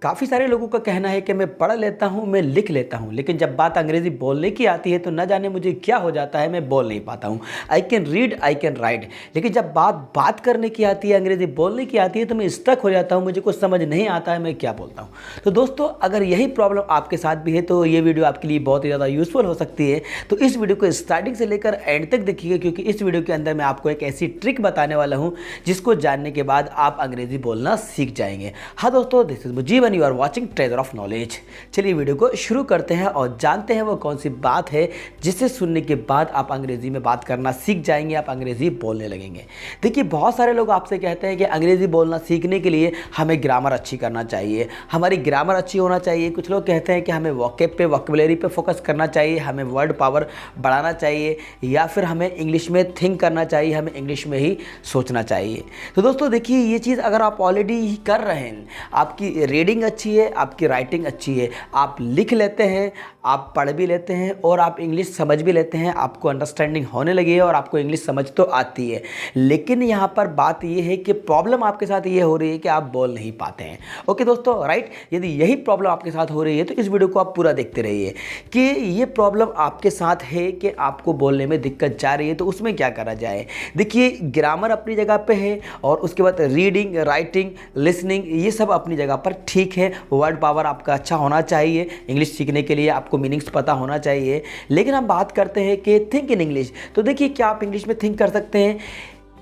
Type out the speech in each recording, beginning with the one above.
काफ़ी सारे लोगों का कहना है कि मैं पढ़ लेता हूँ, मैं लिख लेता हूँ, लेकिन जब बात अंग्रेज़ी बोलने की आती है तो न जाने मुझे क्या हो जाता है, मैं बोल नहीं पाता हूँ। I can read, I can write, लेकिन जब बात करने की आती है, अंग्रेज़ी बोलने की आती है तो मैं स्टक हो जाता हूँ, मुझे कुछ समझ नहीं आता है मैं क्या बोलता हूँ। तो दोस्तों, अगर यही प्रॉब्लम आपके साथ भी है तो ये वीडियो आपके लिए बहुत ही ज़्यादा यूज़फुल हो सकती है। तो इस वीडियो को स्टार्टिंग से लेकर एंड तक देखिएगा, क्योंकि इस वीडियो के अंदर मैं आपको एक ऐसी ट्रिक बताने वाला हूँ जिसको जानने के बाद आप अंग्रेज़ी बोलना सीख जाएंगे। हाँ दोस्तों, this is Mujib, you are watching treasure of knowledge. चलिए वीडियो को शुरू करते हैं और जानते हैं वो कौन सी बात है जिसे सुनने के बाद आप अंग्रेजी में बात करना सीख जाएंगे, आप अंग्रेजी बोलने लगेंगे। देखिए, बहुत सारे लोग आपसे कहते हैं कि अंग्रेजी बोलना सीखने के लिए हमें ग्रामर अच्छी करना चाहिए, हमारी ग्रामर अच्छी होना चाहिए। कुछ लोग कहते हैं कि हमें वोकैब पे, वोकैबुलरी पे फोकस करना चाहिए, हमें वर्ड पावर बढ़ाना चाहिए, या फिर हमें इंग्लिश में थिंक करना चाहिए, हमें इंग्लिश में ही सोचना चाहिए। तो दोस्तों देखिए, ये चीज़ अगर आप ऑलरेडी कर रहे हैं, आपकी रीडिंग अच्छी है, आपकी राइटिंग अच्छी है, आप लिख लेते हैं, आप पढ़ भी लेते हैं और आप इंग्लिश समझ भी लेते हैं, आपको अंडरस्टैंडिंग होने लगी है और आपको इंग्लिश समझ तो आती है, लेकिन यहाँ पर बात ये है कि प्रॉब्लम आपके साथ ये हो रही है कि आप बोल नहीं पाते हैं। ओके दोस्तों, राइट। यदि यही प्रॉब्लम आपके साथ हो रही है तो इस वीडियो को आप पूरा देखते रहिए कि ये प्रॉब्लम आपके साथ है कि आपको बोलने में दिक्कत जा रही है, तो उसमें क्या करा जाए। देखिए, ग्रामर अपनी जगह पे है और उसके बाद रीडिंग, राइटिंग, लिसनिंग, ये सब अपनी जगह पर ठीक है। वर्ड पावर आपका अच्छा होना चाहिए, इंग्लिश सीखने के लिए आपको मीनिंग्स पता होना चाहिए। लेकिन हम बात करते हैं कि थिंक इन इंग्लिश। तो देखिए, क्या आप इंग्लिश में थिंक कर सकते हैं?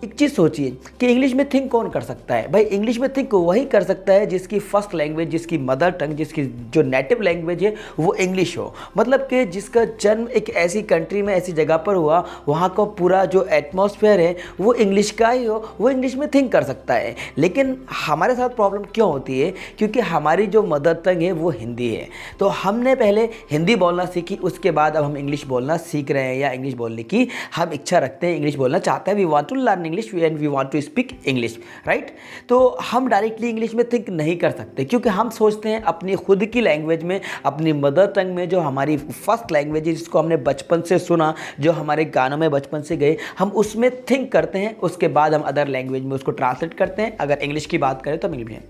एक चीज़ सोचिए कि इंग्लिश में थिंक कौन कर सकता है? भाई, इंग्लिश में थिंक वही कर सकता है जिसकी फर्स्ट लैंग्वेज, जिसकी मदर टंग, जिसकी जो नेटिव लैंग्वेज है वो इंग्लिश हो। मतलब कि जिसका जन्म एक ऐसी कंट्री में, ऐसी जगह पर हुआ, वहाँ का पूरा जो एटमॉस्फेयर है वो इंग्लिश का ही हो, वो इंग्लिश में थिंक कर सकता है। लेकिन हमारे साथ प्रॉब्लम क्यों होती है? क्योंकि हमारी जो मदर टंग है वो हिंदी है। तो हमने पहले हिंदी बोलना सीखी, उसके बाद अब हम इंग्लिश बोलना सीख रहे हैं, या इंग्लिश बोलने की हम इच्छा रखते हैं, इंग्लिश बोलना चाहते हैं। We want to learn English and we want to speak English, right. तो हम डायरेक्टली इंग्लिश में थिंक नहीं कर सकते, क्योंकि हम सोचते हैं अपनी खुद की लैंग्वेज में, अपनी मदर टंग में, जो हमारी फर्स्ट लैंग्वेज है, जिसको हमने बचपन से सुना, जो हमारे गानों में बचपन से गए, हम उसमें थिंक करते हैं। उसके बाद हम अदर लैंग्वेज में उसको ट्रांसलेट करते हैं। अगर इंग्लिश की बात करें तो इंग्लिश में।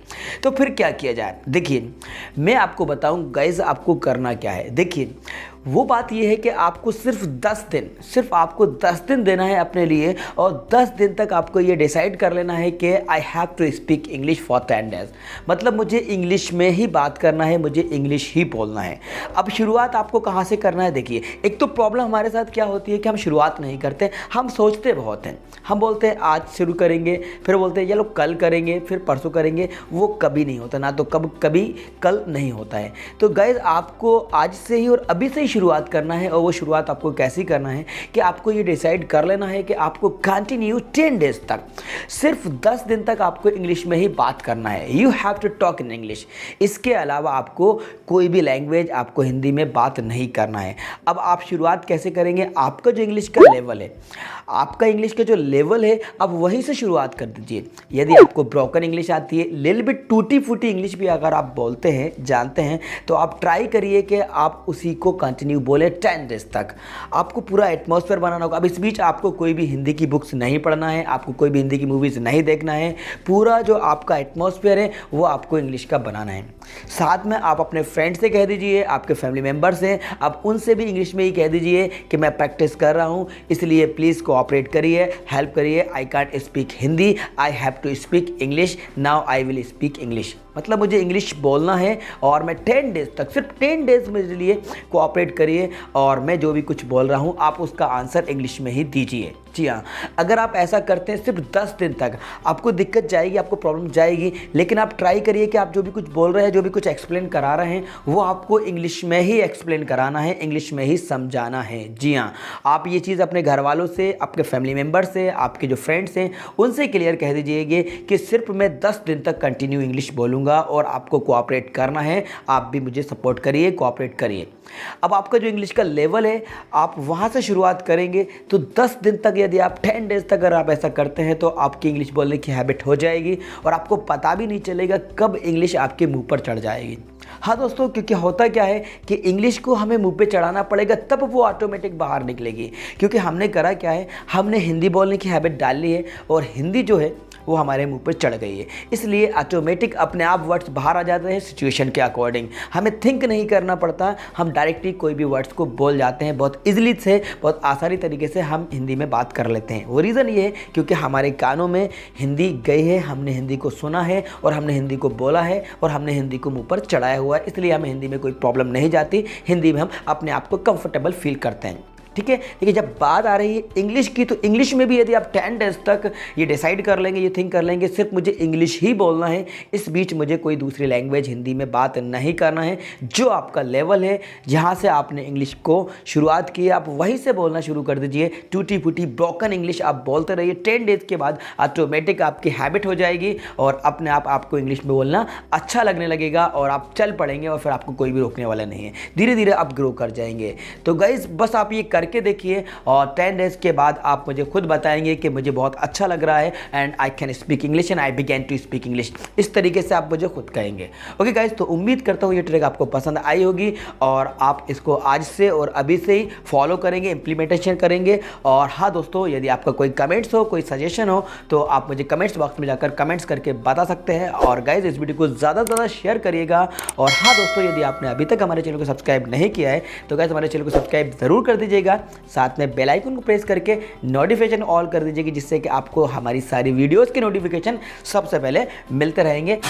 तो फिर क्या किया जाए? देखिए, मैं आपको बताऊं गाइज, आपको करना क्या है। देखिए, वो बात ये है कि आपको सिर्फ 10 दिन देना है अपने लिए, और 10 दिन तक आपको ये डिसाइड कर लेना है कि I have to speak English for 10 days. मतलब मुझे इंग्लिश में ही बात करना है, मुझे इंग्लिश ही बोलना है। अब शुरुआत आपको कहाँ से करना है? देखिए, एक तो प्रॉब्लम हमारे साथ क्या होती है कि हम शुरुआत नहीं करते, हम सोचते बहुत हैं। हम बोलते हैं आज शुरू करेंगे, फिर बोलते हैं चलो कल करेंगे, फिर परसों करेंगे। वो कभी नहीं होता, ना तो कभी कल नहीं होता है। तो गाइस, आपको आज से ही और अभी से ही शुरुआत करना है। और वो शुरुआत आपको कैसे करना है कि आपको ये डिसाइड कर लेना है कि आपको कंटिन्यू 10 डेज तक, सिर्फ 10 दिन तक आपको इंग्लिश में ही बात करना है। You have to talk in English. इसके अलावा आपको कोई भी लैंग्वेज, आपको हिंदी में बात नहीं करना है। अब आप शुरुआत कैसे करेंगे? आपका जो इंग्लिश का लेवल है, आपका इंग्लिश का जो लेवल है, अब वहीं से शुरुआत कर दीजिए। यदि आपको ब्रोकन इंग्लिश आती है, लिटिल बिट टूटी फूटी इंग्लिश भी अगर आप बोलते हैं, जानते हैं, तो आप ट्राई करिए कि आप उसी को कंटिन्यू बोले 10 डेज तक। आपको पूरा एटमॉस्फेयर बनाना होगा। अब इस बीच आपको कोई भी हिंदी की बुक्स नहीं पढ़ना है, आपको कोई भी हिंदी की मूवीज़ नहीं देखना है। पूरा जो आपका एटमॉस्फेयर है वो आपको इंग्लिश का बनाना है। साथ में आप अपने फ्रेंड से कह दीजिए, आपके फैमिली मेम्बर्स हैं, आप उनसे भी इंग्लिश में ही कह दीजिए कि मैं प्रैक्टिस कर रहा हूँ, इसलिए प्लीज़ कोऑपरेट करिए, हेल्प करिए। I can't speak Hindi, I have to speak English, now I will speak English. मतलब मुझे इंग्लिश बोलना है और मैं 10 डेज तक, सिर्फ 10 डेज मेरे लिए कोऑपरेट करिए, और मैं जो भी कुछ बोल रहा हूँ आप उसका आंसर इंग्लिश में ही दीजिए। जी हाँ, अगर आप ऐसा करते हैं सिर्फ 10 दिन तक, आपको दिक्कत जाएगी, आपको प्रॉब्लम जाएगी, लेकिन आप ट्राई करिए कि आप जो भी कुछ बोल रहे हैं, जो भी कुछ एक्सप्लेन करा रहे हैं, वो आपको इंग्लिश में ही एक्सप्लेन कराना है, इंग्लिश में ही समझाना है। जी हाँ, आप ये चीज़ अपने घर वालों से, आपके फैमिली मेम्बर से, आपके जो फ्रेंड्स हैं उनसे क्लियर कह दीजिएगा कि सिर्फ मैं 10 दिन तक कंटिन्यू इंग्लिश बोलूँगा और आपको कोऑपरेट करना है। आप भी मुझे सपोर्ट करिए, कोऑपरेट करिए। अब आपका जो इंग्लिश का लेवल है, आप वहाँ से शुरुआत करेंगे। तो 10 दिन तक, यदि आप 10 डेज तक अगर आप ऐसा करते हैं, तो आपकी इंग्लिश बोलने की हैबिट हो जाएगी और आपको पता भी नहीं चलेगा कब इंग्लिश आपके मुंह पर चढ़ जाएगी। हाँ दोस्तों, क्योंकि होता क्या है कि इंग्लिश को हमें मुंह पे चढ़ाना पड़ेगा, तब वो ऑटोमेटिक बाहर निकलेगी। क्योंकि हमने करा क्या है, हमने हिंदी बोलने की हैबिट डाल ली है, और हिंदी जो है वो हमारे मुंह पर चढ़ गई है। इसलिए ऑटोमेटिक अपने आप वर्ड्स बाहर आ जाते हैं सिचुएशन के अकॉर्डिंग, हमें थिंक नहीं करना पड़ता, हम डायरेक्टली कोई भी वर्ड्स को बोल जाते हैं। बहुत ईजिली से, बहुत आसानी तरीके से हम हिंदी में बात कर लेते हैं। वो रीज़न ये है क्योंकि हमारे कानों में हिंदी गई है, हमने हिंदी को सुना है और हमने हिंदी को बोला है और हमने हिंदी को मुंह पर चढ़ाया हुआ है। इसलिए हमें हिंदी में कोई प्रॉब्लम नहीं जाती, हिंदी में हम अपने आप को कंफर्टेबल फील करते हैं। ठीक है, लेकिन जब बात आ रही है इंग्लिश की, तो इंग्लिश में भी यदि आप 10 डेज तक ये डिसाइड कर लेंगे, ये थिंक कर लेंगे सिर्फ मुझे इंग्लिश ही बोलना है, इस बीच मुझे कोई दूसरी लैंग्वेज हिंदी में बात नहीं करना है, जो आपका लेवल है, जहाँ से आपने इंग्लिश को शुरुआत की है आप वहीं से बोलना शुरू कर दीजिए। टूटी फूटी ब्रोकन इंग्लिश आप बोलते रहिए। 10 डेज के बाद ऑटोमेटिक आपकी हैबिट हो जाएगी और अपने आप आपको इंग्लिश में बोलना अच्छा लगने लगेगा और आप चल पड़ेंगे और फिर आपको कोई भी रोकने वाला नहीं है। धीरे धीरे आप ग्रो कर जाएंगे। तो गाइज बस आप ये करके देखिए और 10 डेज के बाद आप मुझे खुद बताएंगे कि मुझे बहुत अच्छा लग रहा है and I can speak English and I begin to speak English. इस तरीके से आप मुझे खुद कहेंगे। ओके गाइज, तो उम्मीद करता हूँ ये ट्रिक आपको पसंद आई होगी और आप इसको आज से और अभी से ही फॉलो करेंगे, इंप्लीमेंटेशन करेंगे। और हाँ दोस्तों, यदि आपका कोई कमेंट्स हो, कोई सजेशन हो तो आप मुझे कमेंट्स बॉक्स में जाकर कमेंट्स करके बता सकते हैं। और गाइज इस वीडियो को ज़्यादा से ज़्यादा शेयर करिएगा। और हाँ दोस्तों, यदि आपने अभी तक हमारे चैनल को सब्सक्राइब नहीं किया है तो गाइज हमारे चैनल को सब्सक्राइब ज़रूर कर दीजिएगा, साथ में बेल आइकन को प्रेस करके नोटिफिकेशन ऑल कर दीजिएगा, जिससे कि आपको हमारी सारी वीडियोस के नोटिफिकेशन सबसे पहले मिलते रहेंगे।